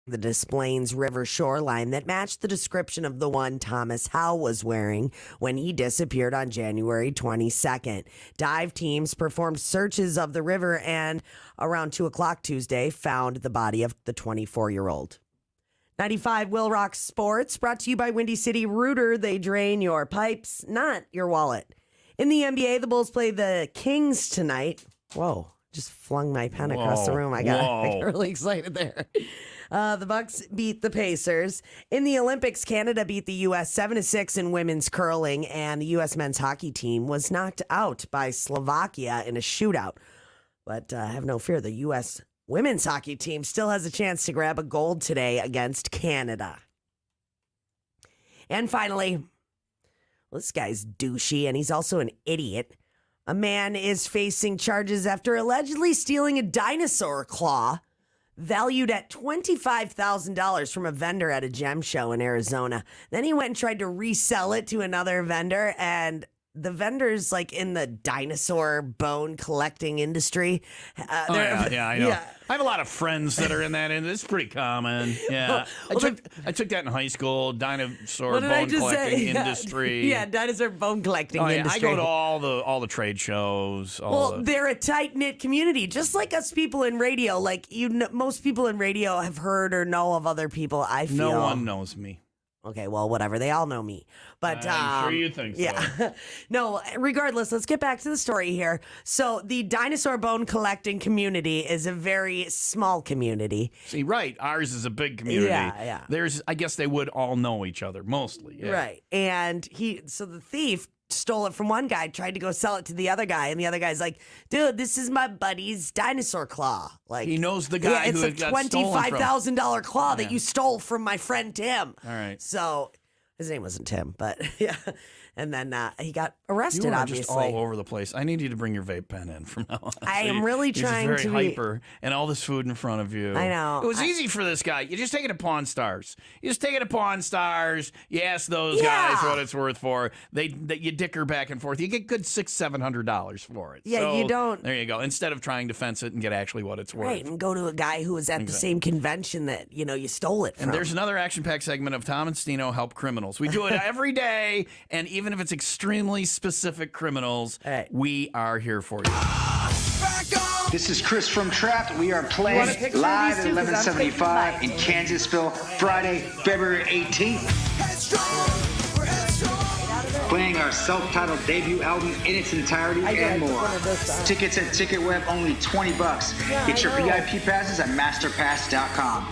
the Des Plaines River shoreline that matched the description of the one Thomas Howe was wearing when he disappeared on January 22nd. Dive teams performed searches of the river and around 2 o'clock Tuesday found the body of the 24-year-old. 95 Will Rock Sports, brought to you by Windy City Rooter. They drain your pipes, not your wallet. In the NBA, the Bulls play the Kings tonight. Whoa, just flung my pen across the room. I got really excited there. The Bucks beat the Pacers. In the Olympics, Canada beat the U.S. 7-6 in women's curling, and the U.S. men's hockey team was knocked out by Slovakia in a shootout. But have no fear, the U.S. women's hockey team still has a chance to grab a gold today against Canada. And finally, well, this guy's douchey, and he's also an idiot. A man is facing charges after allegedly stealing a dinosaur claw valued at $25,000 from a vendor at a gem show in Arizona. Then he went and tried to resell it to another vendor, and the vendor's like in the dinosaur bone collecting industry. I know. Yeah. I have a lot of friends that are in that, and it's pretty common. Yeah, I took that in high school. Dinosaur bone collecting industry. Yeah, dinosaur bone collecting industry. I go to all the trade shows. They're a tight knit community, just like us people in radio. Like most people in radio have heard or know of other people. I feel no one knows me. Okay, well, whatever. They all know me. But I'm sure you think so. Yeah. No, regardless, let's get back to the story here. So the dinosaur bone collecting community is a very small community. See, right. Ours is a big community. Yeah. I guess they would all know each other, mostly. Yeah. Right. And so the thief stole it from one guy, tried to go sell it to the other guy, and the other guy's like, dude, this is my buddy's dinosaur claw. Like, he knows the guy who it's a $25,000 claw that you stole from my friend Tim. All right. So his name wasn't Tim, but yeah. And then he got arrested, you are obviously. Just all over the place. I need you to bring your vape pen in from now on. I am really trying to be very hyper, and all this food in front of you. I know. It was easy for this guy. You just take it to Pawn Stars. You ask those guys what it's worth for. You dicker back and forth. You get good $600-$700 for it. Yeah, so, you don't. There you go. Instead of trying to fence it and get actually what it's worth. Right, and go to a guy who was at the same convention that you stole it from. And there's another action-packed segment of Tom and Stino Help Criminals. We do it every day, and even if it's extremely specific criminals, we are here for you. This is Chris from Trapped. We are playing live at 1175 in Kansasville, Friday, February 18th. Playing our self-titled debut album in its entirety and more. Tickets at TicketWeb, only $20. Get your VIP passes at masterpass.com.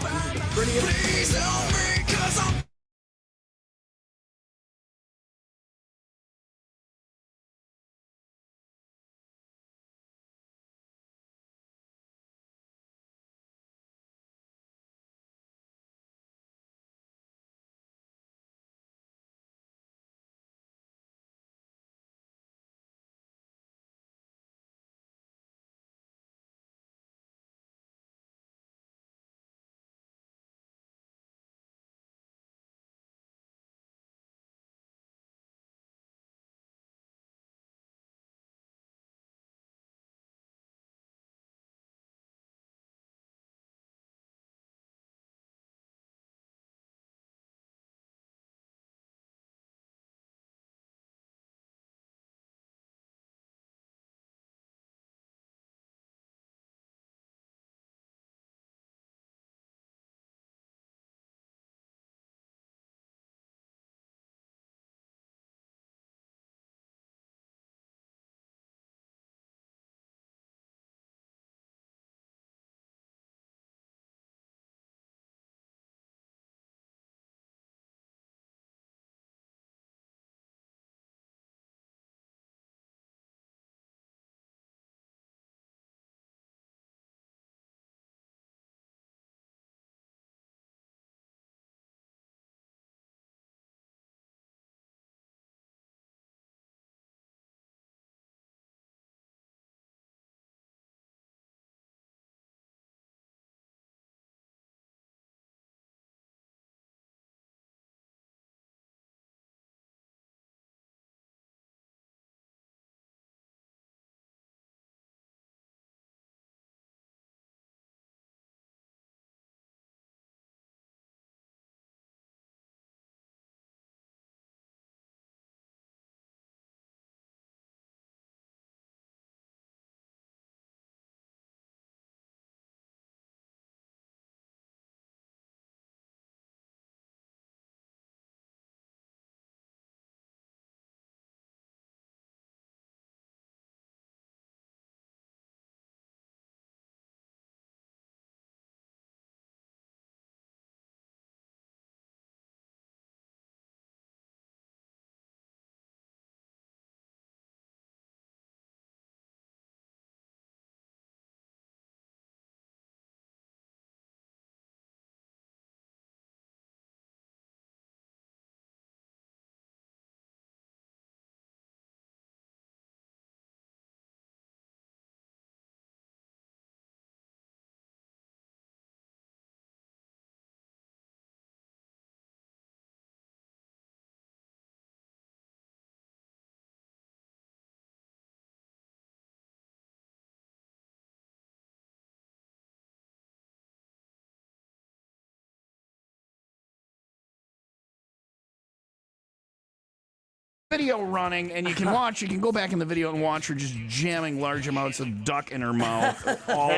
video running, and you can go back in the video and watch her just jamming large amounts of duck in her mouth, all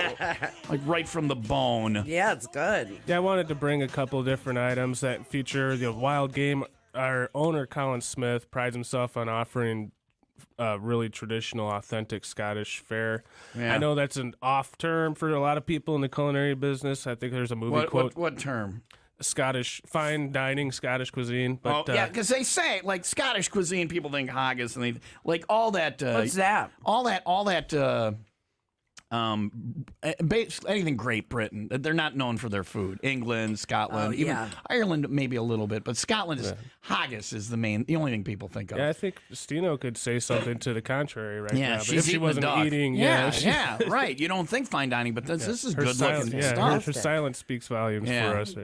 like right from the bone. Yeah, it's good. Yeah, I wanted to bring a couple different items that feature the wild game. Our owner, Colin Smith, prides himself on offering really traditional, authentic Scottish fare. Yeah. I know that's an off term for a lot of people in the culinary business. I think there's a movie quote. What term? Scottish, fine dining, Scottish cuisine. But, yeah, because they say, like, Scottish cuisine, people think haggis, and they, like, all that. What's that? All that, anything Great Britain. They're not known for their food. England, Scotland, even Ireland, maybe a little bit, but Scotland is haggis is the only thing people think of. Yeah, I think Stino could say something to the contrary right now. But she's if she wasn't eating, yeah, right. You don't think fine dining, but this is good looking stuff. Her silence speaks volumes for us.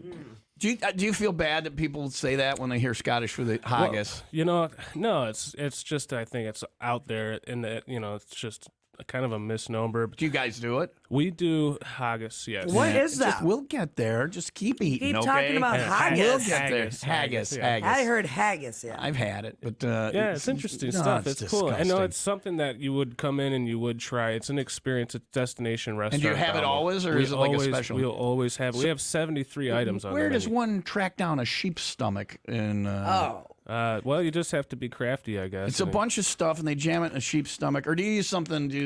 Do you feel bad that people say that when they hear Scottish food, haggis? Well, no, it's just I think it's out there, and it's just kind of a misnomer. Do you guys do it? We do haggis, yes. What is that? We'll get there. Just keep eating. Keep okay? talking about haggis. We'll get there. Haggis. Haggis. I heard haggis. Yeah, I've had it, but it's interesting stuff. It's cool. I know it's something that you would come in and you would try. It's an experience. It's a destination restaurant. And do you have it always, or is it like a special? We'll always have. We have 73 items on. Where does one track down a sheep's stomach? Well, you just have to be crafty, I guess. It's a bunch of stuff, and they jam it in a sheep's stomach. Or do you use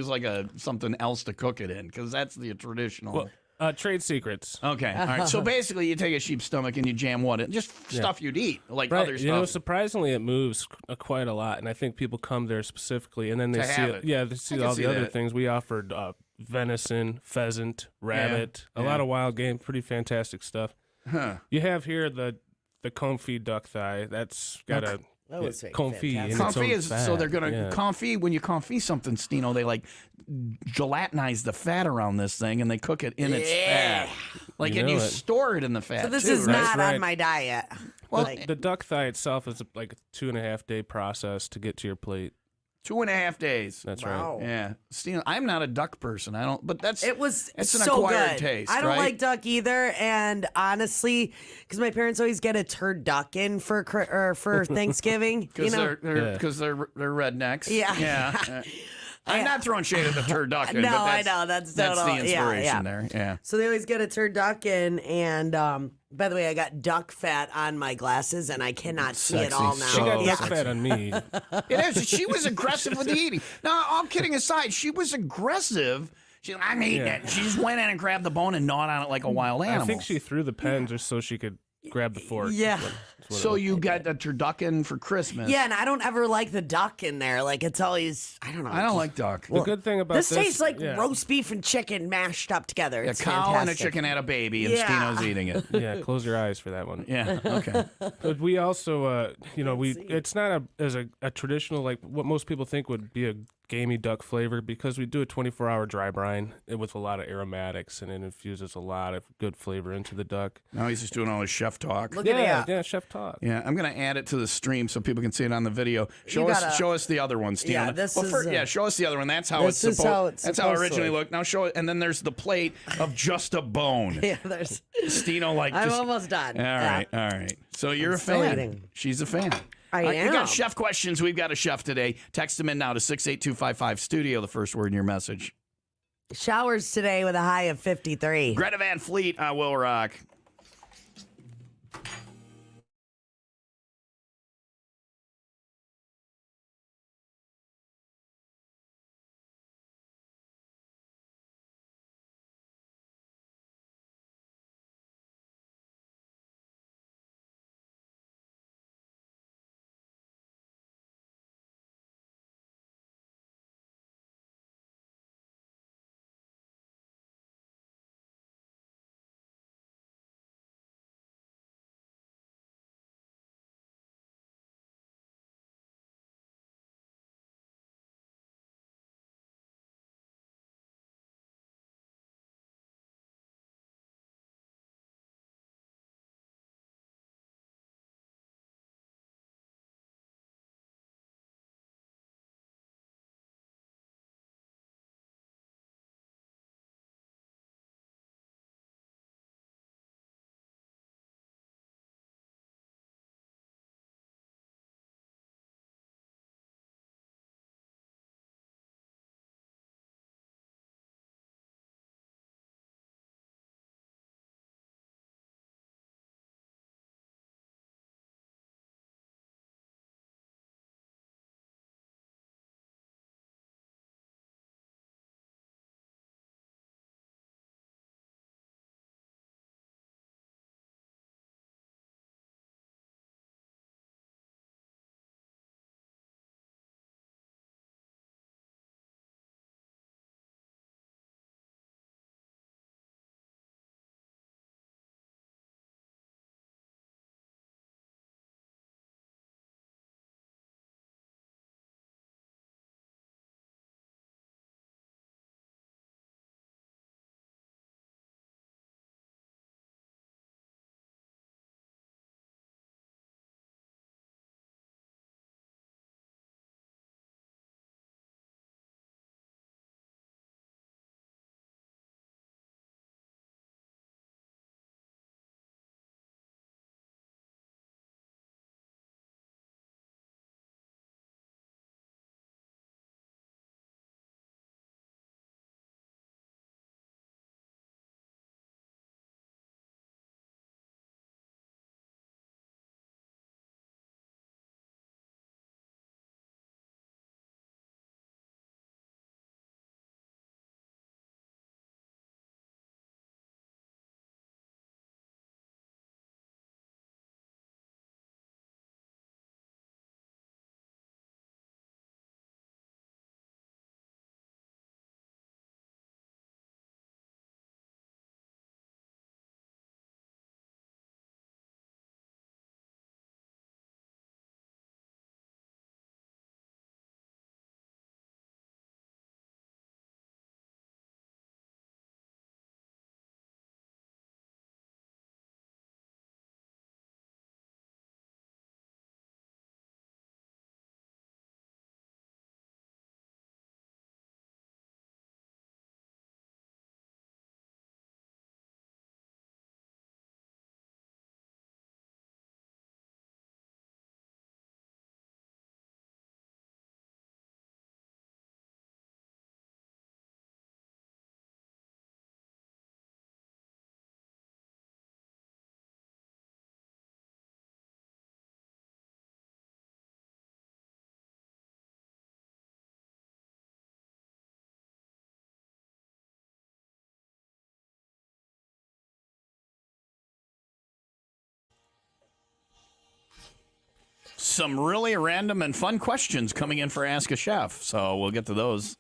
like something else to cook it in? Because that's the traditional. Well, trade secrets. Okay, all right. So basically, you take a sheep's stomach and you jam what? Just stuff you'd eat, like other stuff. Surprisingly, it moves quite a lot, and I think people come there specifically, and then they see it. Yeah, they see all the other things. We offered venison, pheasant, rabbit, a lot of wild game. Pretty fantastic stuff. Huh. You have here the confit duck thigh. That's got a confit. Confit is so they're gonna confit when you confit something, Stino. They like gelatinize the fat around this thing and they cook it in its fat, and you store it in the fat. So this too, is right? not on my diet. Well, the duck thigh itself is like a 2.5 day process to get to your plate. 2.5 days. That's Wow. right. Yeah, Stino, I'm not a duck person. I don't. But it's an so acquired good. taste. I don't right? like duck either, and honestly, because my parents always get a turducken for Thanksgiving. Because they're rednecks. Yeah. I'm not throwing shade at the turducken. No, but I know that's the inspiration there. Yeah. So they always get a turducken, and by the way, I got duck fat on my glasses, and I cannot see it all now. She got duck fat on me. It is. She was aggressive with the eating. No, all kidding aside, she was aggressive. I'm eating it. She just went in and grabbed the bone and gnawed on it like a wild animal. I think she threw the pen just so she could grab the fork. Yeah. So you got a turducken for Christmas. Yeah, and I don't ever like the duck in there. Like, it's always, I don't know. I don't like duck. The good thing about this tastes like roast beef and chicken mashed up together. It's a cow fantastic. and a chicken had a baby, and Stino's eating it. Yeah, close your eyes for that one. Yeah, okay. But we also, it's not a traditional, like what most people think would be a gamey duck flavor, because we do a 24-hour dry brine with a lot of aromatics, and it infuses a lot of good flavor into the duck. Now he's just doing all his chef talk. Look at that. Yeah, chef talk. Yeah, I'm going to add it to the stream so people can see it on the video. Show us the other one, Steve. Yeah, show us the other one. That's how it's supposed. That's how it originally looked. looked. Now show it, and then there's the plate of just a bone. Yeah, there's. Stino, I'm almost done. All right. So you're a fan. Eating. She's a fan. I am. We got chef questions. We've got a chef today. Text them in now to 68255 studio. The first word in your message. Showers today with a high of 53. Greta Van Fleet on Will Rock. some really random and fun questions coming in for Ask a Chef. So we'll get to those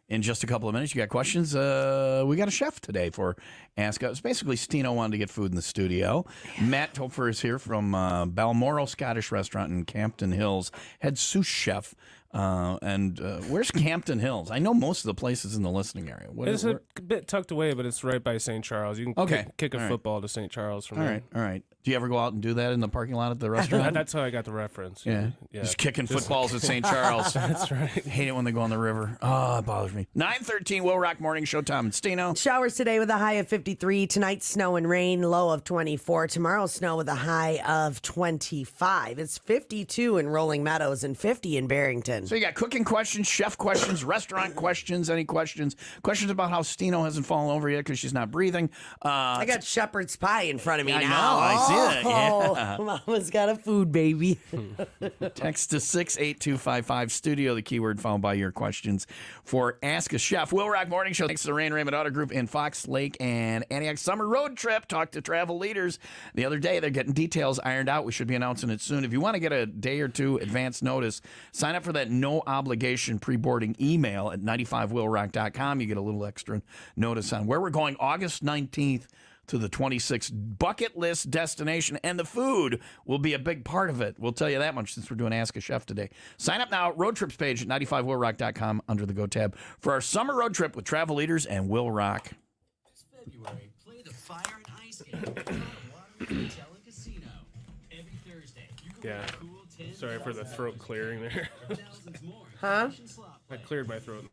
in just a couple of minutes. You got questions? We got a chef today for Ask Us. Basically, Stino wanted to get food in the studio. Matt Toepfer is here from Balmoral Scottish Restaurant in Campton Hills, head sous chef. Where's Campton Hills? I know most of the places in the listening area. It's a bit tucked away, but it's right by St. Charles. You can kick a football to St. Charles from there. All right. Do you ever go out and do that in the parking lot at the restaurant? That's how I got the reference. Yeah. Just kicking footballs at St. Charles. That's right. Hate it when they go on the river. Oh, it bothers me. 9:13, Will Rock Morning Show. Tom and Stino. Showers today with a high of 53. Tonight, snow and rain, low of 24. Tomorrow, snow with a high of 25. It's 52 in Rolling Meadows and 50 in Barrington. So you got cooking questions, chef questions, restaurant questions, any questions? Questions about how Stino hasn't fallen over yet because she's not breathing. I got shepherd's pie in front of me I now. know, I see it. Yeah. Mama's got a food baby. Text to 68255 studio, the keyword found by your questions for Ask a Chef. Will Rock Morning Show. Thanks to the Rain Raymond Auto Group in Fox Lake and Antioch Summer Road Trip. Talked to travel leaders the other day. They're getting details ironed out. We should be announcing it soon. If you want to get a day or two advance notice, sign up for that no obligation pre-boarding email at 95willrock.com. You get a little extra notice on where we're going August 19th to the 26th. Bucket list destination, and the food will be a big part of it. We'll tell you that much since we're doing Ask a Chef today. Sign up now, road trips page at 95willrock.com under the Go tab for our summer road trip with travel leaders and Will Rock. This February, play the Fire and Ice game at Waterloo Hotel and Casino. Every Thursday, you can win a cool 10. Sorry for the throat clearing there. Thousands more. Huh? I cleared my throat.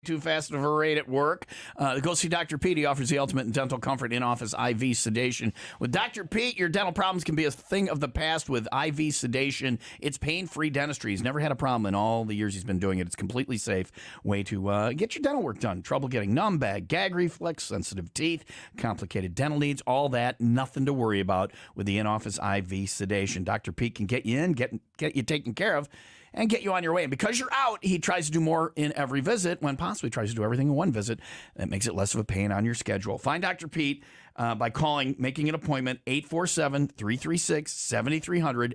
too fast of a rate at work. Go see Dr. Pete. He offers the ultimate in dental comfort in-office IV sedation. With Dr. Pete, your dental problems can be a thing of the past with IV sedation. It's pain-free dentistry. He's never had a problem in all the years he's been doing it. It's completely safe way to get your dental work done. Trouble getting numb, bad gag reflex, sensitive teeth, complicated dental needs, all that, nothing to worry about with the in-office IV sedation. Dr. Pete can get you in, get you taken care of, and get you on your way. And because you're out, he tries to do more in every visit when possible. He tries to do everything in one visit. That makes it less of a pain on your schedule. Find Dr. Pete by making an appointment, 847-336-7300,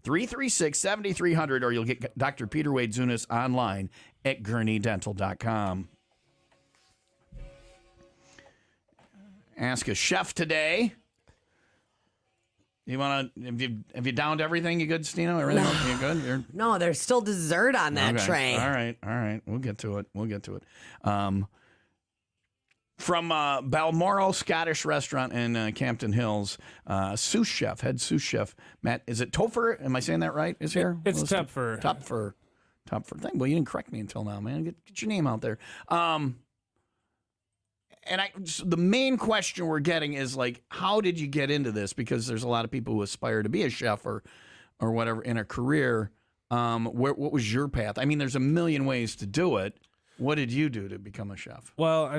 847-336-7300, or you'll get Dr. Peter Wade Zunis online at gurneydental.com. Ask a chef today. You want to? Have you downed everything? You good, Stino? Everything? You good? No, there's still dessert on that tray. All right. We'll get to it. From Balmoral Scottish Restaurant in Campton Hills, SOUS chef, head SOUS chef Matt. Is it Toepfer? Am I saying that right? Is here? It's Toepfer. Toepfer. Well, you didn't correct me until now, man. Get your name out there. And the main question we're getting is, like, how did you get into this? Because there's a lot of people who aspire to be a chef or whatever in a career. What was your path? I mean, there's a million ways to do it. What did you do to become a chef? Well,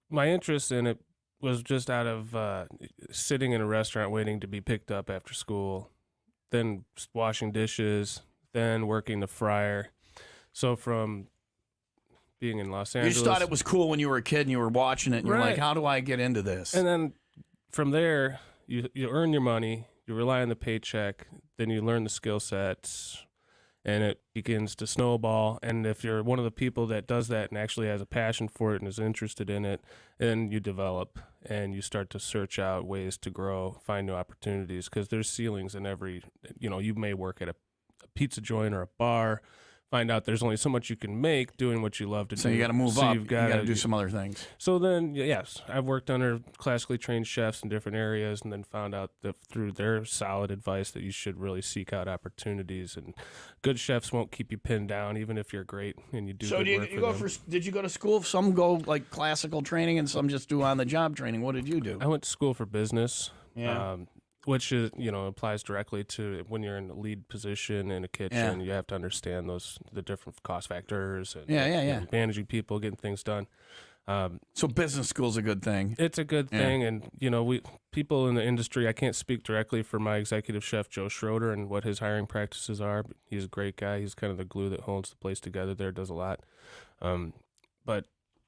my interest in it was just out of sitting in a restaurant waiting to be picked up after school, then washing dishes, then working the fryer. So from being in Los Angeles. You just thought it was cool when you were a kid and you were watching it and you're like, how do I get into this? And then from there, you earn your money, you rely on the paycheck, then you learn the skill sets, and it begins to snowball. And if you're one of the people that does that and actually has a passion for it and is interested in it, then you develop and you start to search out ways to grow, find new opportunities, because there's ceilings in every, you may work at a pizza joint or a bar, find out there's only so much you can make doing what you love to do. So you got to move up. You got to do some other things. So then, yes, I've worked under classically trained chefs in different areas, and then found out that through their solid advice that you should really seek out opportunities. And good chefs won't keep you pinned down, even if you're great and you do. So good work for them. Did you go to school? Some go like classical training, and some just do on the job training. What did you do? I went to school for business. Yeah. Which is, applies directly to when you're in a lead position in a kitchen. You have to understand the different cost factors and managing people, getting things done. So business school's a good thing. It's a good thing, and people in the industry. I can't speak directly for my executive chef Joe Schroeder and what his hiring practices are. But he's a great guy. He's kind of the glue that holds the place together. There, does a lot, but.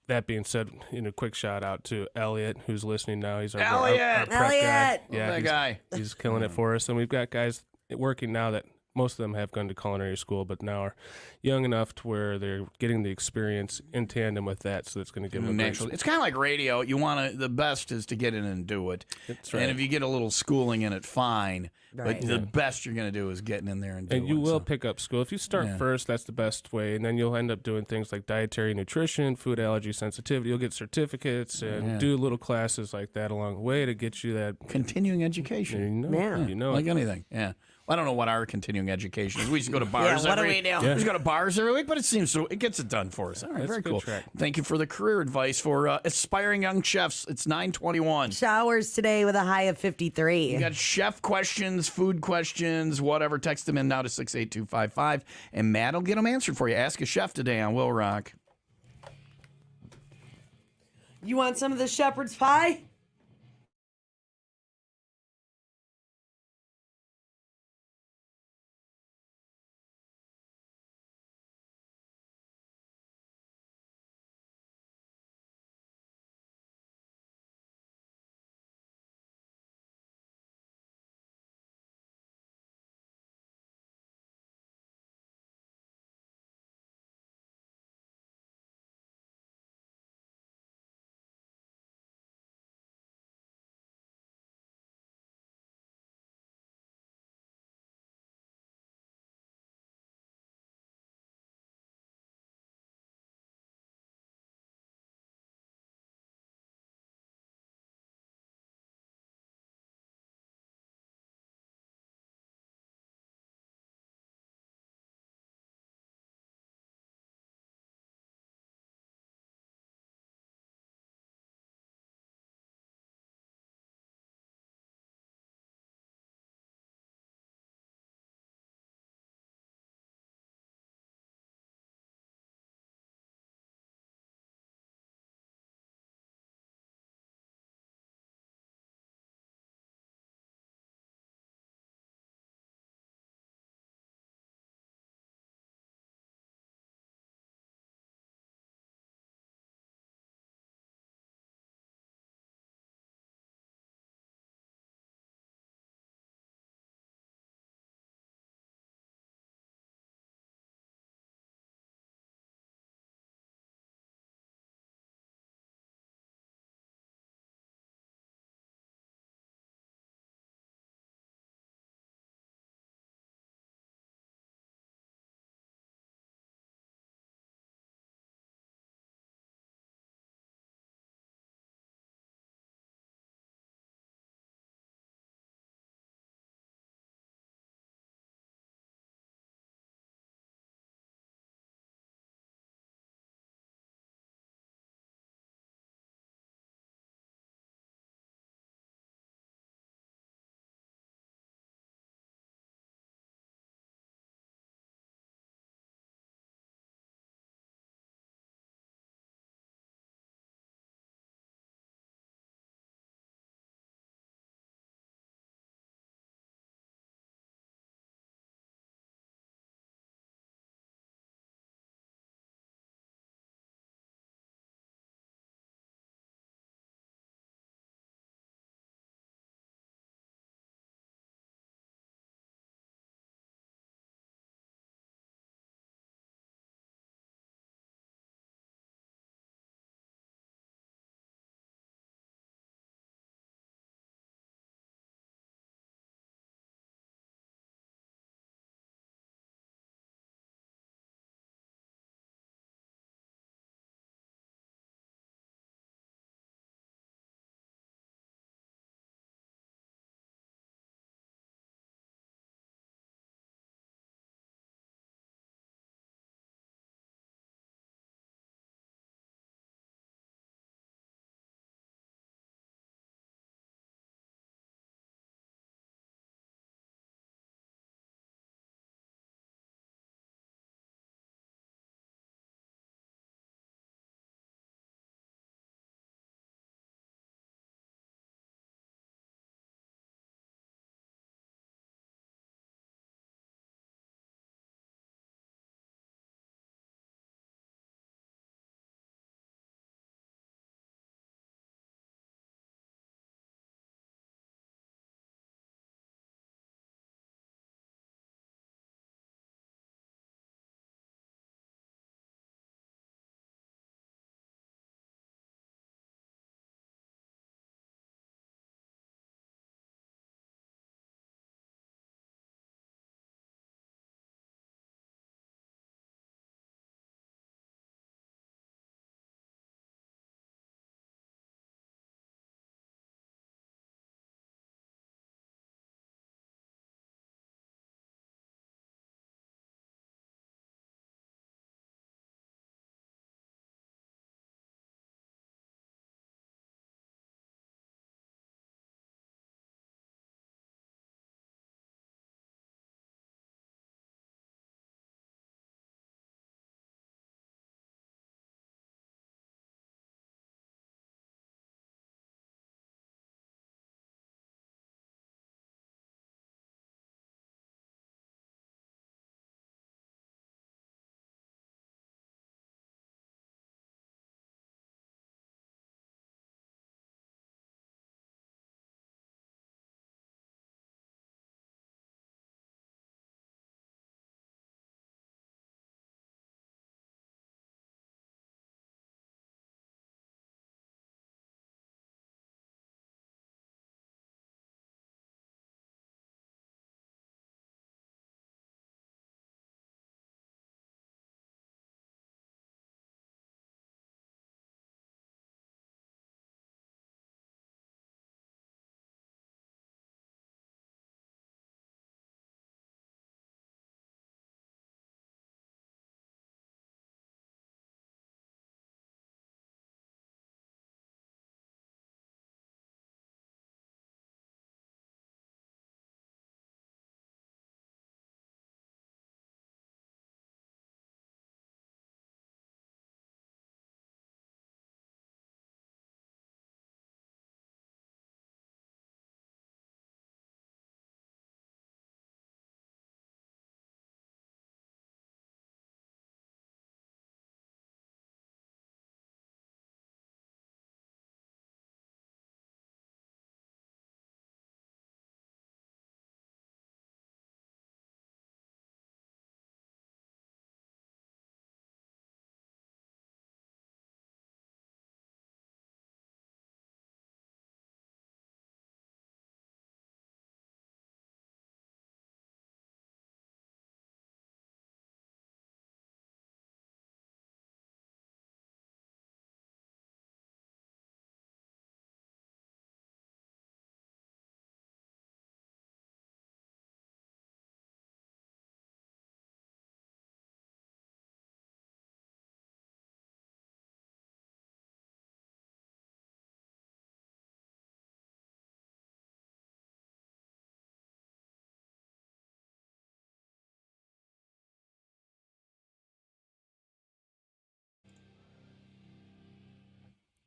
That being said, a quick shout out to Elliot, who's listening now. He's our prep guy. Yeah, that guy. He's killing it for us. And we've got guys working now that most of them have gone to culinary school, but now are young enough to where they're getting the experience in tandem with that. So it's going to give them naturally. It's kind of like radio. You want to. The best is to get in and do it. That's right. And if you get a little schooling in it, fine. Right. But the best you're going to do is getting in there and doing it. And you will pick up school. If you start first, that's the best way. And then you'll end up doing things like dietary nutrition, food allergy sensitivity. You'll get certificates and do little classes like that along the way to get you that. Continuing education. Like anything. Yeah. Well, I don't know what our continuing education is. We used to go to bars. What do we do? We just go to bars every week, but it seems it gets it done for us. All right, very cool. Track. Thank you for the career advice for aspiring young chefs. It's 9:21. Showers today with a high of 53. You got chef questions, food questions, whatever. Text them in now to 68255, and Matt will get them answered for you. Ask a chef today on Will Rock. You want some of the shepherd's pie?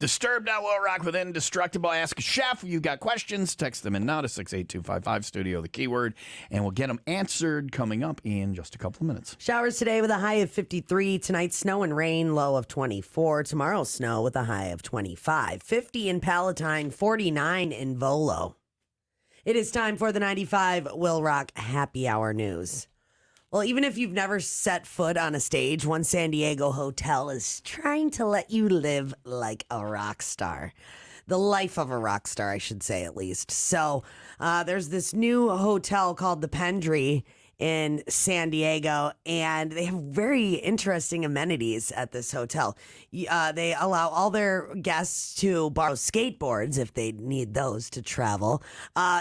Disturbed now will rock with Indestructible. Ask a Chef. You got questions, text them in now to 68255 studio, the keyword, and we'll get them answered coming up in just a couple of minutes. Showers today with a high of 53. Tonight, snow and rain, low of 24. Tomorrow, snow with a high of 25. 50 in Palatine, 49 in Volo. It is time for the 95 Will Rock Happy Hour News. Well, even if you've never set foot on a stage, one San Diego hotel is trying to let you live like a rock star. The life of a rock star, I should say, at least. So there's this new hotel called the Pendry in San Diego, and they have very interesting amenities at this hotel. They allow all their guests to borrow skateboards if they need those to travel.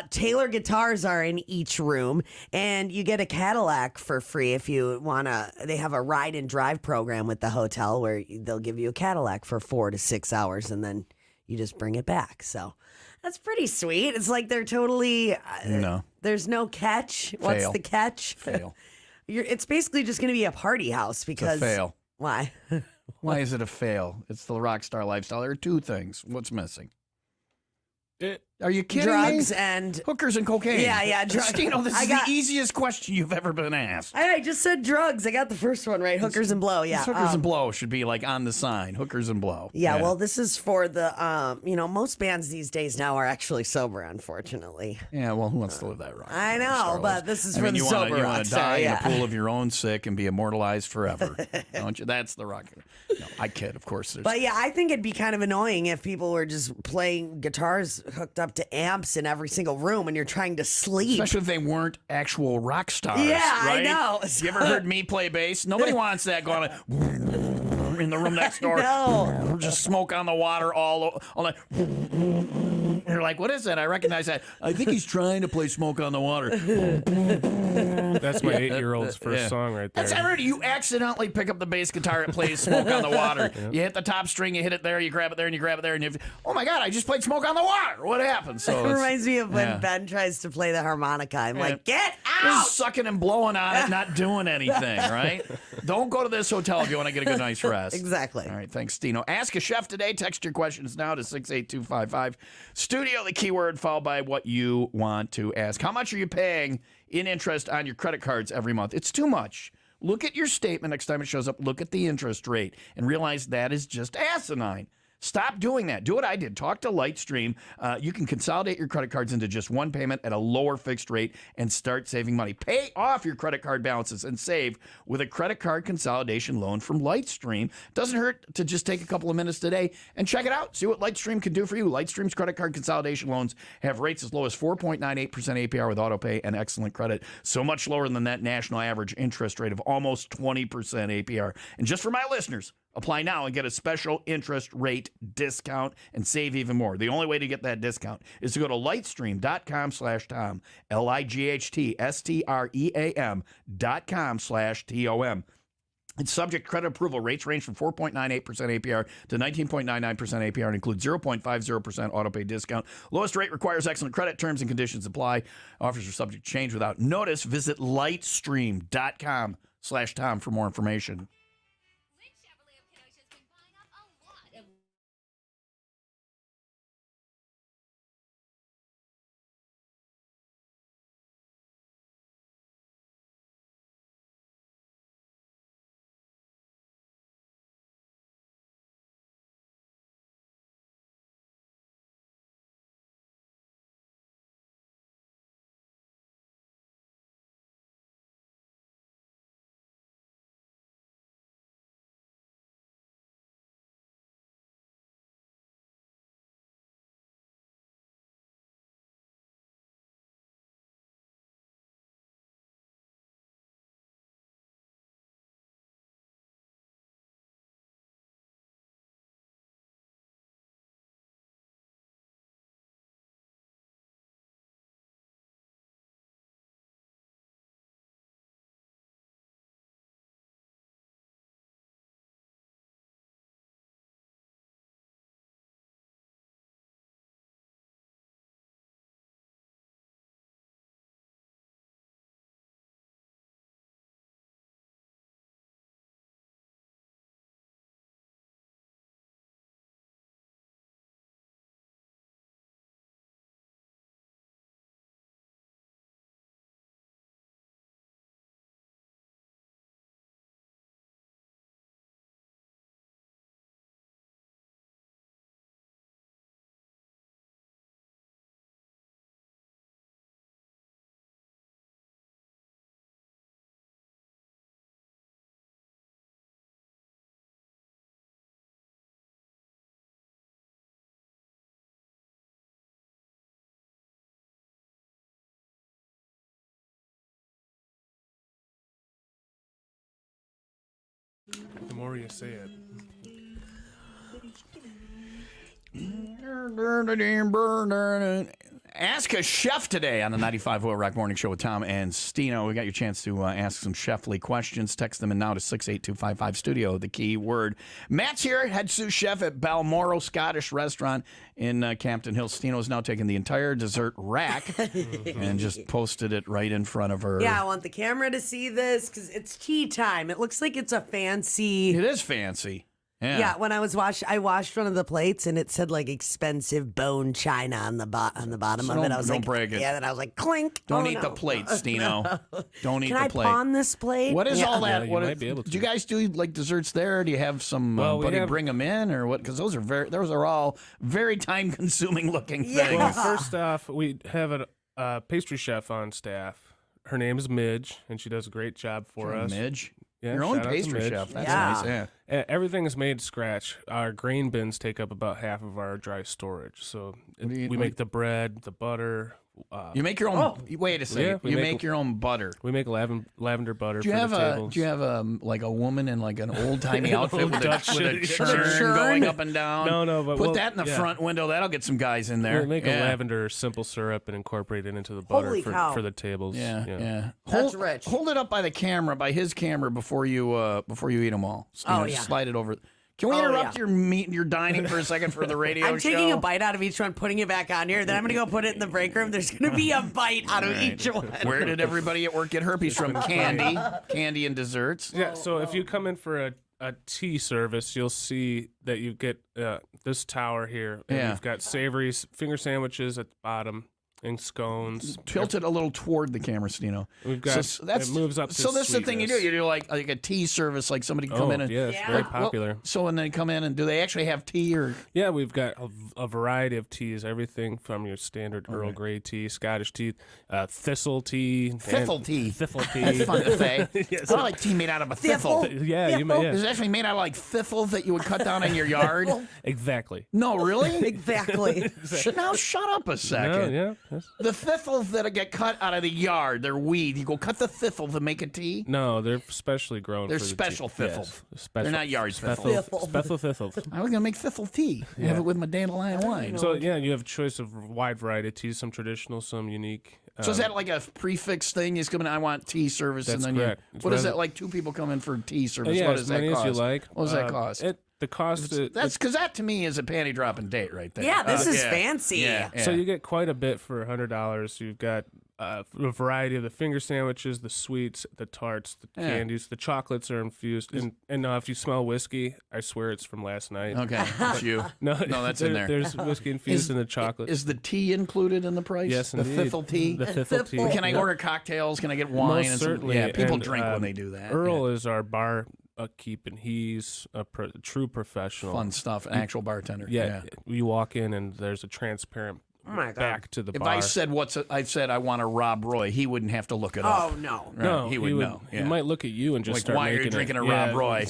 Taylor guitars are in each room, and you get a Cadillac for free if you want to. They have a ride and drive program with the hotel where they'll give you a Cadillac for 4 to 6 hours, and then you just bring it back. So that's pretty sweet. It's like they're totally... No. There's no catch. What's Fail. the catch? Fail. It's basically just going to be a party house because... It's a fail. Why? Why is it a fail? It's the rock star lifestyle. There are two things. What's missing? Are you kidding Drugs me? and... Hookers and cocaine. Yeah, drugs. Stino, this is the easiest question you've ever been asked. I just said drugs. I got the first one right. Hookers and blow, yeah. Hookers and blow should be like on the sign. Hookers and blow. Yeah, well, this is for the, most bands these days now are actually sober, unfortunately. Yeah, well, who wants to live that rock? I know, but this is for the you sober You rock want to star, die in yeah. a pool of your own sick and be immortalized forever, don't you? That's the rock. No, I kid, of course. But yeah, I think it'd be kind of annoying if people were just playing guitars hooked up to amps in every single room and you're trying to sleep. Especially if they weren't actual rock stars. Yeah, right? I know. You ever heard me play bass? Nobody wants that going in the room next door. No. Just smoke on the water all night. You're like, what is that? I recognize that. I think he's trying to play Smoke on the Water. That's my 8-year-old's first song right there. That's I heard you accidentally pick up the bass guitar and play Smoke on the Water. Yep. You hit the top string, you hit it there, you grab it there, and you grab it there, and oh my God, I just played Smoke on the Water. What happened? So it reminds me of when Ben tries to play the harmonica. I'm like, get out! Just sucking and blowing on it, not doing anything, right? Don't go to this hotel if you want to get a good night's rest. Exactly. All right, thanks, Stino. Ask a Chef today. Text your questions now to 68255. Studio, the keyword, followed by what you want to ask. How much are you paying in interest on your credit cards every month? It's too much. Look at your statement next time it shows up. Look at the interest rate and realize that is just asinine. Stop doing that. Do what I did. Talk to Lightstream. You can consolidate your credit cards into just one payment at a lower fixed rate and start saving money. Pay off your credit card balances and save with a credit card consolidation loan from Lightstream. Doesn't hurt to just take a couple of minutes today and check it out. See what Lightstream can do for you. Lightstream's credit card consolidation loans have rates as low as 4.98% APR with autopay and excellent credit. So much lower than that national average interest rate of almost 20% APR. And just for my listeners, apply now and get a special interest rate discount and save even more. The only way to get that discount is to go to lightstream.com/Tom, lightstream.com/TOM. It's subject to credit approval. Rates range from 4.98% APR to 19.99% APR and include 0.50% autopay discount. Lowest rate requires excellent credit. Terms and conditions apply. Offers are subject to change without notice. Visit lightstream.com/Tom for more information. more you say it. Ask a chef today on the 95 Will Rock Morning Show with Tom and Stino. We got your chance to ask some chefly questions. Text them in now to 68255 studio, the key word. Matt's here, head sous chef at Balmoral Scottish Restaurant in Campton Hills. Stino's now taken the entire dessert rack and just posted it right in front of her. Yeah, I want the camera to see this because it's tea time. It looks like it's a fancy. It is fancy. Yeah, when I washed one of the plates and it said like expensive bone china on the bottom So of it. I was don't like, brag it. yeah, then I was like, clink. Don't oh, eat no. the plate, Stino. Don't eat Can the I plate. pawn this plate? What is Yeah. all that? Yeah, you What might be able to. Do you guys do like desserts there? Do you have some Well, buddy bring them in or what? Because those are all very time consuming looking Yeah. things. Well, first off, we have a pastry chef on staff. Her name is Midge, and she does a great job for us. Midge, Yeah, your own shout out to pastry Midge. chef. That's Yeah. nice. Yeah. Everything is made to scratch. Our grain bins take up about half of our dry storage. So we what make the bread, the butter. You make your own. Wait a second. Yeah, we you make make your own butter. We make lavender butter Do you for have the tables. do you have like a woman in like an old timey outfit with Dutch a churn. churn going up and down? No, but put we'll- that in the yeah. front window. That'll get some guys in there. We'll make Yeah. a lavender simple syrup and incorporate it into the butter Holy cow. for the tables. Yeah. That's rich. Hold it up by the camera, by his camera, before you eat them all. So, Oh, just yeah. slide it over. Can we Oh, interrupt yeah. your dining for a second for the radio I'm show? taking a bite out of each one, putting it back on here. Then I'm going to go put it in the break room. There's going to be a bite out of each one. Where did everybody at work get herpes from? Candy and desserts. Yeah, so if you come in for a tea service, you'll see that you get this tower here. And Yeah. you've got savory finger sandwiches at the bottom and scones. Tilt it a little toward the camera, Stino. We've got So that's it moves up to So this is the thing you do. sweetness. You do like a tea service, like somebody come Oh, in and yeah, it's Yeah. very Well, popular. So when they come in and do they actually have tea or Yeah, we've got a variety of teas, everything from your standard Earl Grey tea, Scottish tea, thistle tea. Thistle tea. Thistle That's tea. fun to say. Yes. I like tea made out of a thistle. Yeah, you may. Is Yeah. it actually made out of like thistle that you would cut down in your yard? Exactly. No, really? Exactly. Now shut up a No, second. yeah. Yes. The thistles that get cut out of the yard, they're weed. You go cut the thistle to make a tea. No, they're specially grown. They're for the special tea. thistles. Yes, special. They're not yard special, thistles. special thistles. I was gonna make thistle tea. Have it with my dandelion wine. So yeah, you have a choice of a wide variety of teas, some traditional, some unique. So is that like a prefix thing? You just come in, I want tea service, That's and then correct. you. It's What is rather- that like? Two people come in for tea service. Yeah, what as does that many cost? as you like. What does that cost? The cost. That's because that to me is a panty dropping date right there. Yeah, this is yeah. fancy. Yeah, yeah. So you get quite a bit for $100. You've got a variety of the finger sandwiches, the sweets, the tarts, the Yeah. candies. The chocolates are infused. And if you smell whiskey, I swear it's from last night. Okay, it's you. No, that's in there. There's whiskey infused in the chocolate. Is the tea included in the price? Yes, the indeed. thistle tea. The thistle tea. Thistle. Can I Yeah. order cocktails? Can I get wine? Most and some- certainly. Yeah, people And, drink when they do that. Earl is our bar keep, and he's a true professional. Fun stuff. An actual bartender. Yeah, you walk in and there's a transparent Oh my God. back to the If bar. I said I want a Rob Roy, he wouldn't have to look it up. Oh, no. Right, no, he would know. He Yeah. might look at you and just Like, start why are you making drinking it. a Rob Roy?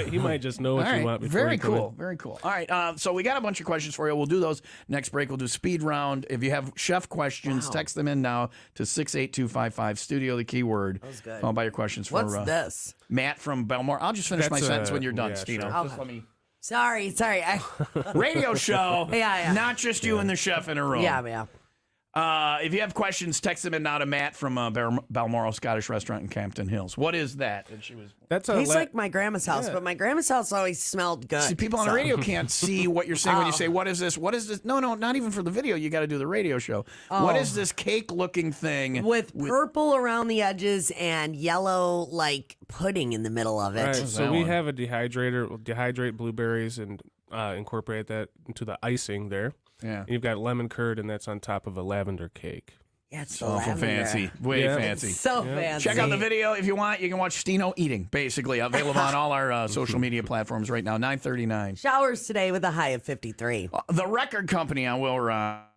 he might just know what All you right, want. Before very you come in. cool, very cool. All right, so we got a bunch of questions for you. We'll do those next break. We'll do speed round. If you have chef questions, text them in now to 68255 studio. The keyword. That was good. Followed by your questions for What's this? Matt from Balmoral. I'll just finish my That's, sentence when you're done, yeah, Stino. sure. Just let me. Sorry. Radio show. Yeah. Not just you and the chef in a room. Yeah. If you have questions, text them in now to Matt from Balmoral Scottish Restaurant in Campton Hills. What is that? And she was. That's a Tastes like my grandma's house, Yeah. but my grandma's house always smelled good. See, people on the so- radio can't see what you're saying when you Oh. say, "What is this? What is this?" No, not even for the video. You got to do the radio show. What is this cake-looking thing With purple around the edges and yellow, like, pudding in the middle of it. All right, What's so that we one? have a dehydrator. We'll dehydrate blueberries and incorporate that into the icing there. Yeah. And you've got lemon curd, and that's on top of a lavender cake. Yeah, it's Awful lavender. fancy. Way Yeah. fancy. So fancy. Check out the video if you want. You can watch Stino eating, basically. Available on all our social media platforms right now. 9:39. Showers today with a high of 53. The record company on Will Rock.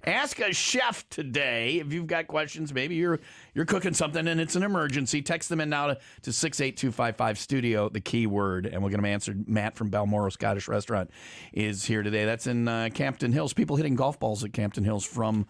Ask a chef today. If you've got questions, maybe you're cooking something and it's an emergency, text them in now to 68255 studio, the keyword, and we'll get them answered. Matt from Balmoral Scottish Restaurant is here today. That's in Campton Hills. People hitting golf balls at Campton Hills from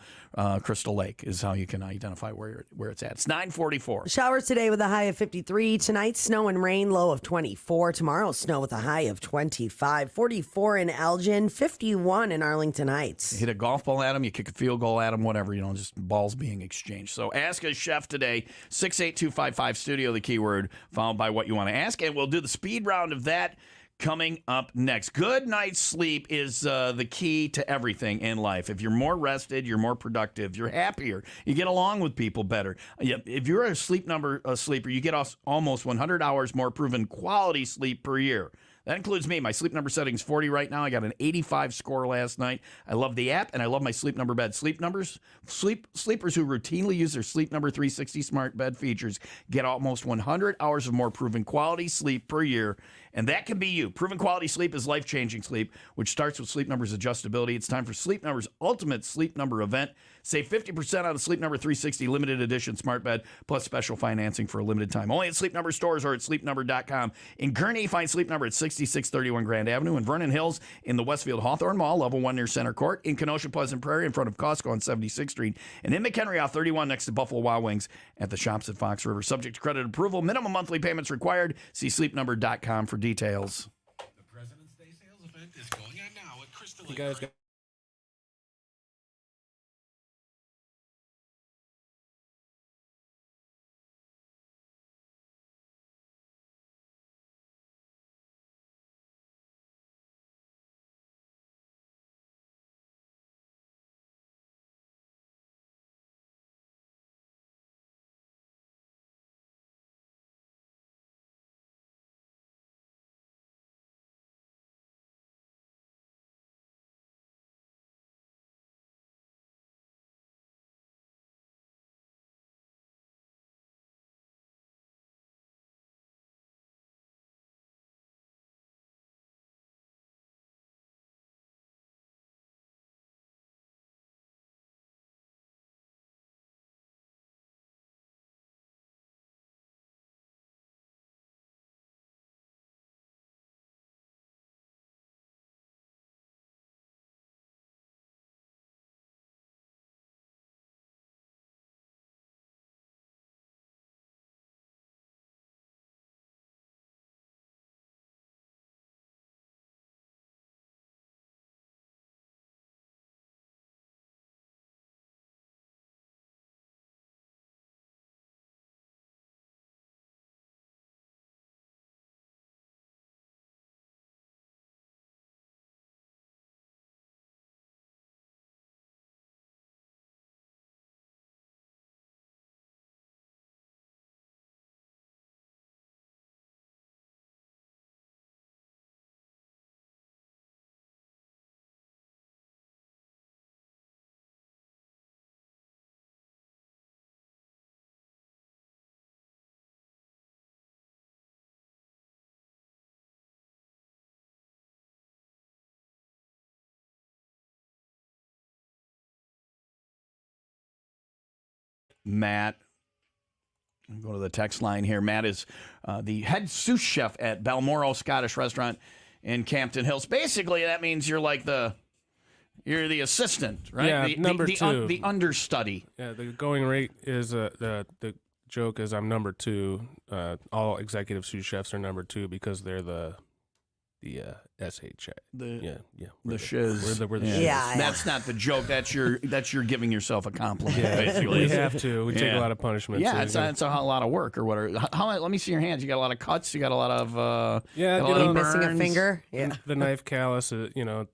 Crystal Lake is how you can identify where it's at. It's 9:44. Showers today with a high of 53. Tonight, snow and rain, low of 24. Tomorrow, snow with a high of 25. 44 in Elgin, 51 in Arlington Heights. Hit a golf ball at them, you kick a field goal at them, whatever, just balls being exchanged. So ask a chef today, 68255 studio, the keyword, followed by what you want to ask, and we'll do the speed round of that coming up next. Good night's sleep is the key to everything in life. If you're more rested, you're more productive, you're happier, you get along with people better. If you're a sleeper, you get almost 100 hours more proven quality sleep per year. That includes me. My Sleep Number setting is 40 right now. I got an 85 score last night. I love the app, and I love my Sleep Number bed. Sleepers who routinely use their Sleep Number 360 smart bed features get almost 100 hours of more proven quality sleep per year, and that can be you. Proven quality sleep is life-changing sleep, which starts with Sleep Number's adjustability. It's time for Sleep Number's ultimate Sleep Number event. Save 50% on the Sleep Number 360 limited edition smart bed, plus special financing for a limited time. Only at Sleep Number stores or at sleepnumber.com. In Gurnee, find Sleep Number at 6631 Grand Avenue. In Vernon Hills, in the Westfield Hawthorne Mall, level 1 near Center Court. In Kenosha, Pleasant Prairie, in front of Costco on 76th Street. And in McHenry, off 31 next to Buffalo Wild Wings at the shops at Fox River. Subject to credit approval. Minimum monthly payments required. See sleepnumber.com for details. The President's Day sales event is going on now at Crystal You Lake. guys got Matt. Go to the text line here. Matt is the head sous chef at Balmoral Scottish Restaurant in Campton Hills. Basically, that means you're like you're the assistant, right? Yeah, number two. The understudy. Yeah, the going rate is the joke is I'm number two. All executive sous chefs are number two because they're the SHA. The shiz. We're the Yeah. shiz. Yeah. That's not the joke. That's you're giving yourself a compliment. Yeah, basically. we have to. We take a lot of punishment. Yeah, so it's a lot of work or whatever. Let me see your hands. You got a lot of cuts. You got a lot of yeah, got a lot of Missing a burns. finger. Yeah. the knife callus,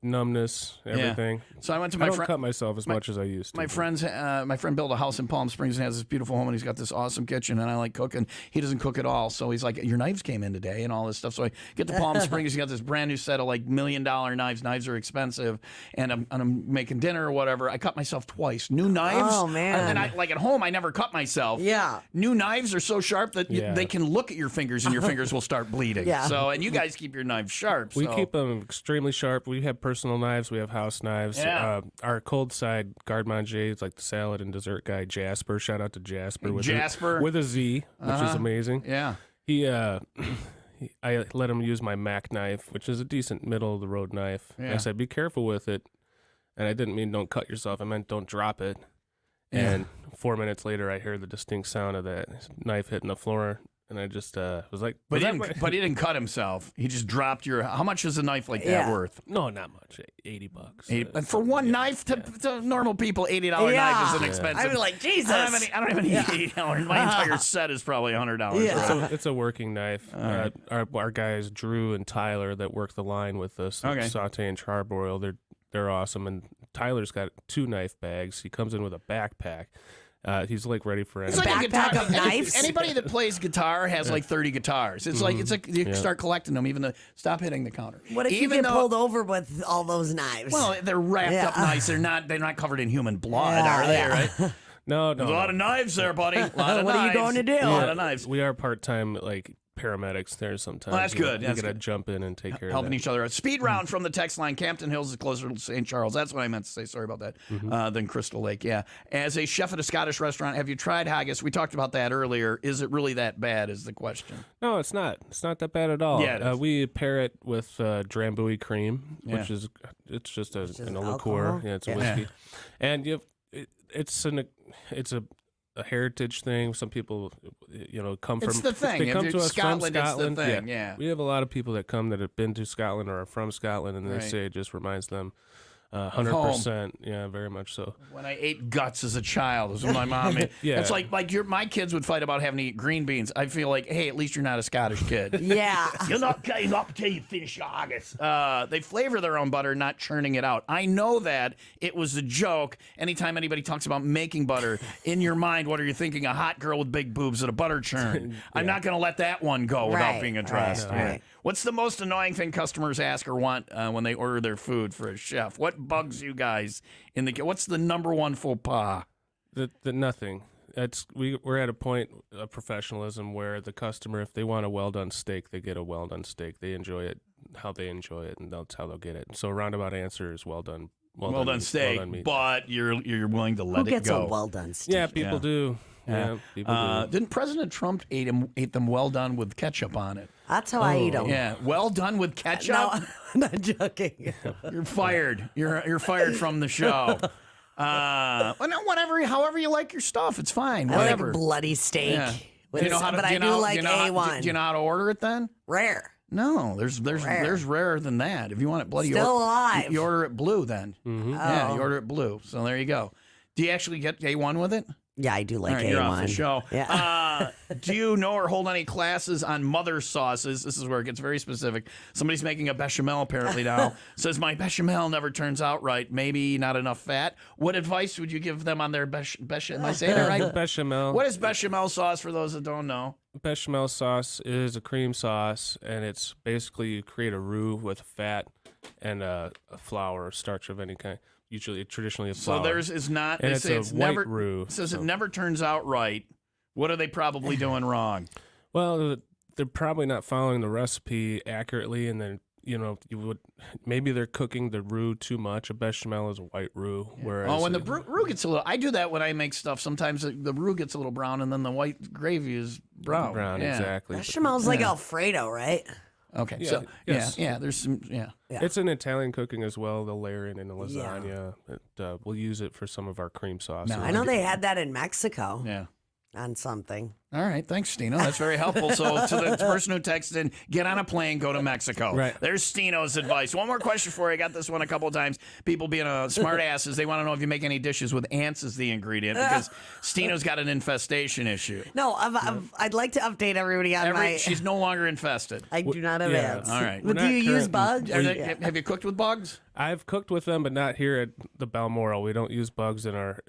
numbness, everything. So I went to I my don't friend. cut myself as much as I used to. My friend built a house in Palm Springs and has this beautiful home, and he's got this awesome kitchen, and I like cooking. He doesn't cook at all, so he's like, your knives came in today and all this stuff. So I get to Palm Springs, he got this brand new set set of like $1 million knives. Knives are expensive, and I'm making dinner or whatever. I cut myself twice. New knives. Oh, man. And like at home, I never cut myself. Yeah. New knives are so sharp that they can look at your fingers and your fingers will start bleeding. Yeah. So, and you guys keep your knives sharp. We so. keep them extremely sharp. We have personal knives. We have house knives. Yeah. Our cold side garde manger is like the salad and dessert guy, Jasper. Shout out to Jasper. With a Z, which is amazing. Yeah. I let him use my Mac knife, which is a decent middle of the road knife. Yeah. I said, be careful with it. And I didn't mean don't cut yourself. I meant don't drop it. And 4 minutes later, I heard the distinct sound of that knife hitting the floor. And I just was like, But he didn't cut himself. He just dropped your. How much is a knife like that Yeah. worth? no, not much. $80. And for one knife to normal people, $80 knife is an expensive. I'd be like, Jesus. I don't have any $80. My entire set is probably $100. Yeah. Right? It's a working knife. Our guys Drew and Tyler that work the line with us, Okay. saute and charbroil. They're awesome. And Tyler's got 2 knife bags. He comes in with a backpack. He's like ready for It's anything. like a backpack guitar. of knives? Anybody that plays guitar has like 30 guitars. It's like you start collecting them. Even stop hitting the counter. What if you get pulled over with all those knives? Well, they're wrapped up nice. They're not covered in human blood, are they? Right? No. There's a lot of knives there, buddy. A lot of What are you knives. going to do? A lot of knives. We are part-time like paramedics there sometimes. Well, that's good. You That's gotta good. jump in and take care Helping of that. each other out. Speed round from the text line. Campton Hills is closer to St. Charles. That's what I meant to say. Sorry about that. Than Crystal Lake. Yeah. As a chef at a Scottish restaurant, have you tried haggis? We talked about that earlier. Is it really that bad? Is the question. No, it's not. It's not that bad at all. Yeah, it is. We pair it with Drambuie cream, which Yeah. is it's just a liqueur. alcohol? Yeah, it's a Yeah. whiskey, and it's a heritage thing. Some people, come from. It's the thing. They If come you're to us Scotland, from it's the Scotland. thing, yeah. We have a lot of people that come that have been to Scotland or are from Scotland, and they Right. say it just reminds them 100%. Yeah, very much so. When I ate guts as a child, was when my mom made. Yeah. It's like my kids would fight about having to eat green beans. I feel like, hey, at least you're not a Scottish kid. Yeah. You're not getting up until you finish your haggis. They flavor their own butter, not churning it out. I know that it was a joke. Anytime anybody talks about making butter, in your mind, what are you thinking? A hot girl with big boobs at a butter churn. I'm not going to let that one go without Right, being addressed. right, right. What's the most annoying thing customers ask or want when they order their food for a chef? What bugs you guys in the? What's the number one faux pas? The nothing. We're at a point of professionalism where the customer, if they want a well done steak, they get a well done steak. They enjoy it how they enjoy it, and that's how they'll get it. So a roundabout answer is well done. Well done steak, meat. but you're willing to let Who gets it go. a well done steak? Yeah, people do. Yeah, people do. Didn't President Trump ate them well done with ketchup on it? That's how I eat them. Yeah, well done with ketchup. No, I'm not joking. You're fired. You're fired from the show. Well, no, whatever, however you like your stuff, it's fine. I like Whatever. bloody steak. Yeah. With Do you know how to- but do I you do know- like do you know how- A1. Do you know how to order it then? Rare. No, there's Rare. rarer than that. If you want it bloody, Still alive. You order it blue then. Mm-hmm. Yeah, Oh. you order it blue. So there you go. Do you actually get A1 with it? Yeah, I do like All right, A1. you're off the show. Yeah. Do you know or hold any classes on mother sauces? This is where it gets very specific. Somebody's making a bechamel apparently now. Says, my bechamel never turns out right. Maybe not enough fat. What advice would you give them on their bechamel? Am I saying it right? Bechamel. What is bechamel sauce for those that don't know? Bechamel sauce is a cream sauce, and it's basically you create a roux with fat and a flour or starch of any kind. Traditionally a flour. So theirs is not. And They it's say a it's white never. roux, It says it so- never turns out right. What are they probably doing wrong? Well, they're probably not following the recipe accurately, and then maybe they're cooking the roux too much. A bechamel is a white roux, whereas Oh, when the roux gets a little. I do that when I make stuff. Sometimes the roux gets a little brown, and then the white gravy is brown. Yeah. exactly. Bechamel's like Alfredo, right? Okay. Yeah, So yes. yeah. There's some. Yeah. It's in Italian cooking as well. They'll layer it in a lasagna. We'll use it for some of our cream sauces. No, I know they had that in Mexico Yeah. on something. All right, thanks, Stino. That's very helpful. So, to the person who texted in, get on a plane, go to Mexico. Right. There's Stino's advice. One more question for you. I got this one a couple of times. People being smart asses, they want to know if you make any dishes with ants as the ingredient because Stino's got an infestation issue. No, I'd like to update everybody on my. She's no longer infested. I do not have yeah, ants. all right. But We're do not you use current- bugs? Have you cooked with bugs? I've cooked with them, but not here at the Balmoral. We don't use bugs in our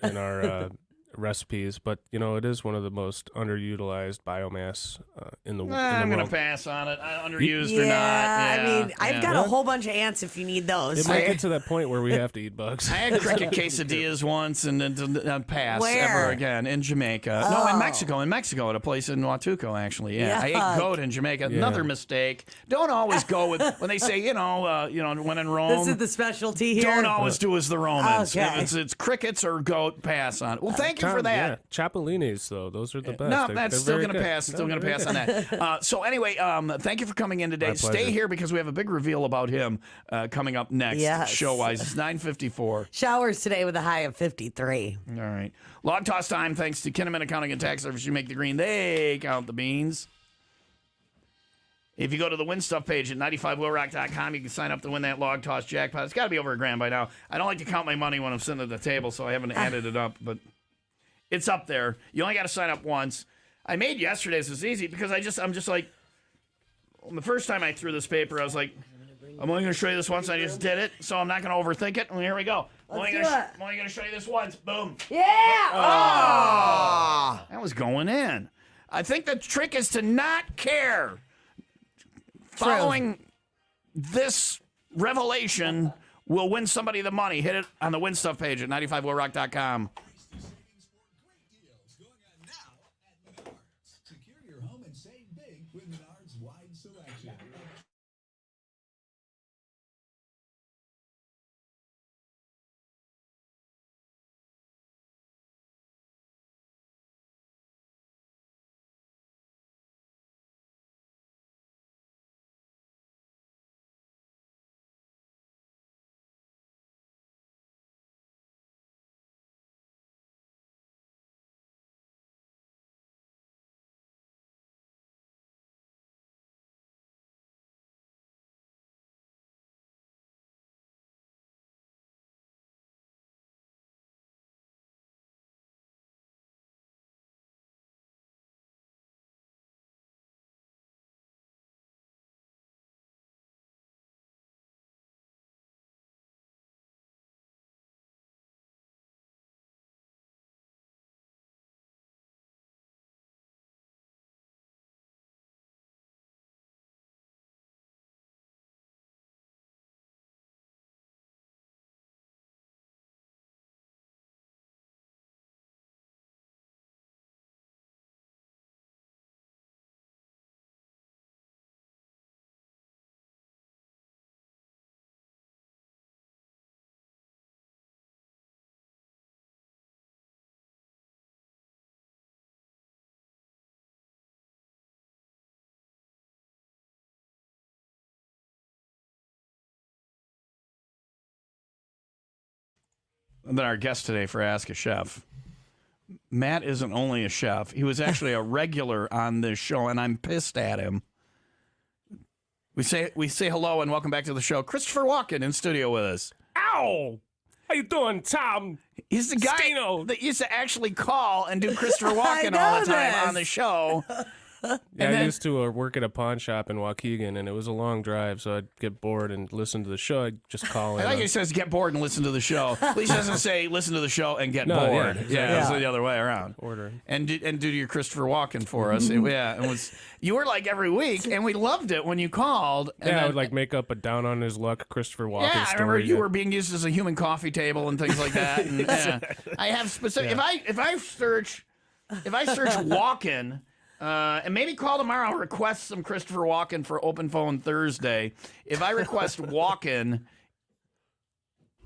recipes, but it is one of the most underutilized biomass in the I'm world. going to pass on it. Underused or not. Yeah, I mean, I've got a Well, whole bunch of ants if you need those. It might get to that point where we have to eat bugs. I had cricket quesadillas once and then pass Where? ever again in Jamaica. No, in Mexico. In Mexico, at a place in Huatuco, actually. Yeah, I Yuck. ate goat in Jamaica. Another mistake. Don't always go with when they say when in Rome. This is the specialty here. Don't always do as the Romans. Okay. If it's crickets or goat, pass on. Well, thank you for that. Yeah. Chapelinis, though, those are the best. No, They're that's still very going to good. pass. Still No, going to they're pass good. on that. So anyway, thank you for coming in today. My Stay pleasure. here because we have a big reveal about him coming up next. Yes. Show-wise, it's 9:54. Showers today with a high of 53. All right. Log toss time. Thanks to Kinnaman Accounting and Tax Service. You make the green. They count the beans. If you go to the Win Stuff page at 95willrock.com, you can sign up to win that log toss jackpot. It's got to be over $1,000 by now. I don't like to count my money when I'm sitting at the table, so I haven't added it up, but it's up there. You only got to sign up once. I made yesterday's was easy because I'm just like, the first time I threw this paper, I was like, I'm only going to show you this once. I just did it, so I'm not going to overthink it. And here we go. I'm only going to show you this once. Boom. Yeah! Oh! That was going in. I think the trick is to not care. Following this revelation will win somebody the money. Hit it on the Win Stuff page at 95willrock.com. Secure your home and save big with Menards wide selection. And then our guest today for Ask a Chef. Matt isn't only a chef. He was actually a regular on this show, and I'm pissed at him. We say hello and welcome back to the show. Christopher Walken in studio with us. Ow! How you doing, Tom? He's the guy Stino. that used to actually call and do Christopher I Walken know all the time this. on the show. Yeah, then- I used to work at a pawn shop in Waukegan, and it was a long drive, so I'd get bored and listen to the show. I'd just call in. I like he says get bored and listen to the show. At least he doesn't say listen to the show and get No, yeah, bored. exactly. Yeah, it's Yeah. the other way around. Order. And do your Christopher Walken for us. It was you were like every week, and we loved it when you called. And Yeah, I then- would like make up a down on his luck Christopher Walken Yeah, I story. remember you that- were being used as a human coffee table and things like that. And, yeah. I have specific. If I search Walken, and maybe call tomorrow, request some Christopher Walken for Open Phone Thursday. If I request Walken,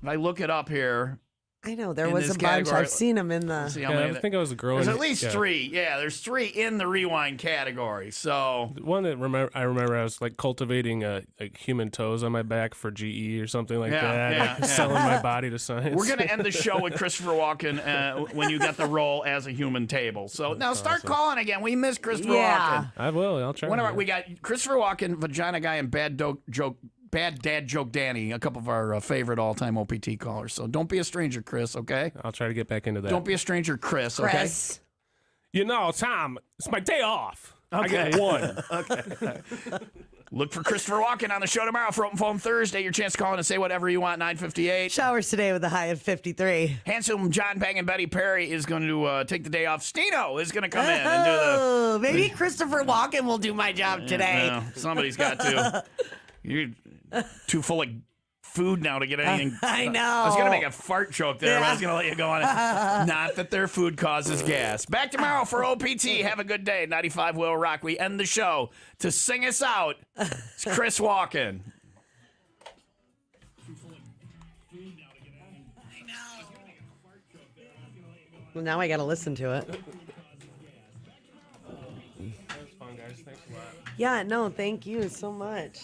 if I look it up here, I know, there In was this a bunch. category- I've seen them in let's the... see how Yeah, many. I think I was growing. There's at least yeah. 3. Yeah, there's 3 in the rewind category. So The one that I remember I was like cultivating like human toes on my back for GE or something like Yeah, that. yeah, like yeah. selling my body to science. we're going to end the show with Christopher Walken when you get the role as a human table. So now start calling again. We miss Christopher Yeah. Walken. I will. I'll try. Whenever we got Christopher Walken, Vagina Guy, and Bad Dad Joke Danny, a couple of our favorite all-time OPT callers. So don't be a stranger, Chris, okay? I'll try to get back into that. Don't be a stranger, Chris, okay? Chris. You know, Tom, it's my day off. I get one. Look for Christopher Walken on the show tomorrow for Open Phone Thursday. Your chance to call in and say whatever you want, 9:58. Showers today with a high of 53. Handsome John Bang and Betty Perry is going to take the day off. Stino is going to come in and do the... Maybe Christopher Walken will do my job today. No, somebody's got to. You're too full of food now to get anything. I know. I was going to make a fart joke there, but I was going to let you go on it. Not that their food causes gas. Back tomorrow for OPT. Have a good day. 95 Will Rock. We end the show. To sing us out, it's Chris Walken. Well, now I got to listen to it. That was fun, guys. Thanks a lot. Yeah, no, thank you so much.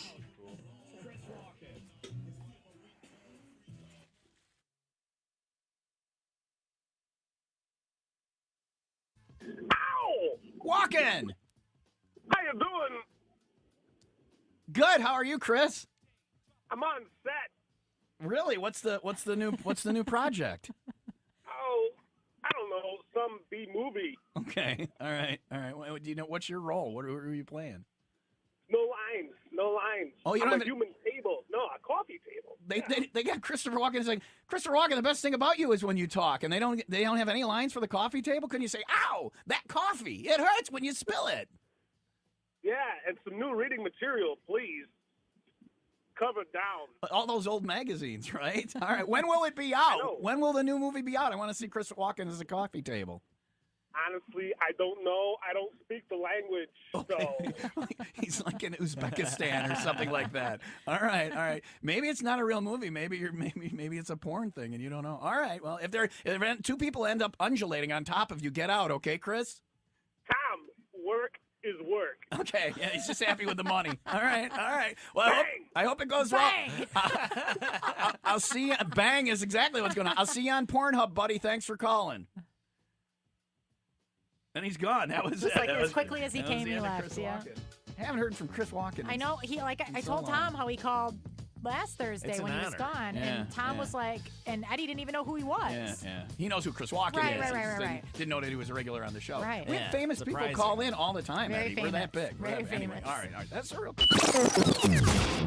Walken. How you doing? Good. How are you, Chris? I'm on set. Really? What's the new project? Oh, I don't know, some B movie. Okay. All right. Well, do you know what's your role? What are you playing? No lines. Oh, you don't I'm have a human table. No, a coffee table. They got Christopher Walken. It's like, Christopher Walken, the best thing about you is when you talk, and they don't have any lines for the coffee table. Couldn't you say, "Ow, that coffee! It hurts when you spill it." Yeah, and some new reading material, please. Covered down. All those old magazines, right? All right. When will it be out? When will the new movie be out? I want to see Chris Walken as a coffee table. Honestly, I don't know. I don't speak the language, so. He's like in Uzbekistan or something like that. All right. Maybe it's not a real movie. Maybe it's a porn thing, and you don't know. All right. Well, if two people end up undulating on top of you, get out, okay, Chris? Tom, work is work. Okay. Yeah, he's just happy with the money. All right. Well, I hope it goes well. I'll see you. Bang is exactly what's going on. I'll see you on Pornhub, buddy. Thanks for calling. And he's gone. That was Just it. like That as was- quickly as he that was came, the he end of left. Chris Yeah. Walken. I haven't heard from Chris Walken. I know. I so told long. Tom how he called last Thursday It's when an he was honor. gone, Yeah, and Tom yeah. was like, and Eddie didn't even know who he was. Yeah. He knows who Chris Walken Right, is. right, He right, just right. Didn't know that he was a regular on the show. Right. We have Yeah, famous people surprising. call in all the time, Very Eddie. We're that famous. big. Very Anyway, famous. all right. That's a real.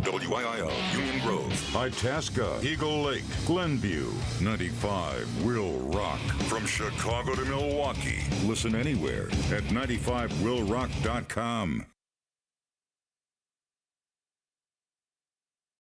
WIIO, Union Grove, Itasca, Eagle Lake, Glenview, 95 Will Rock. From Chicago to Milwaukee. Listen anywhere at 95willrock.com.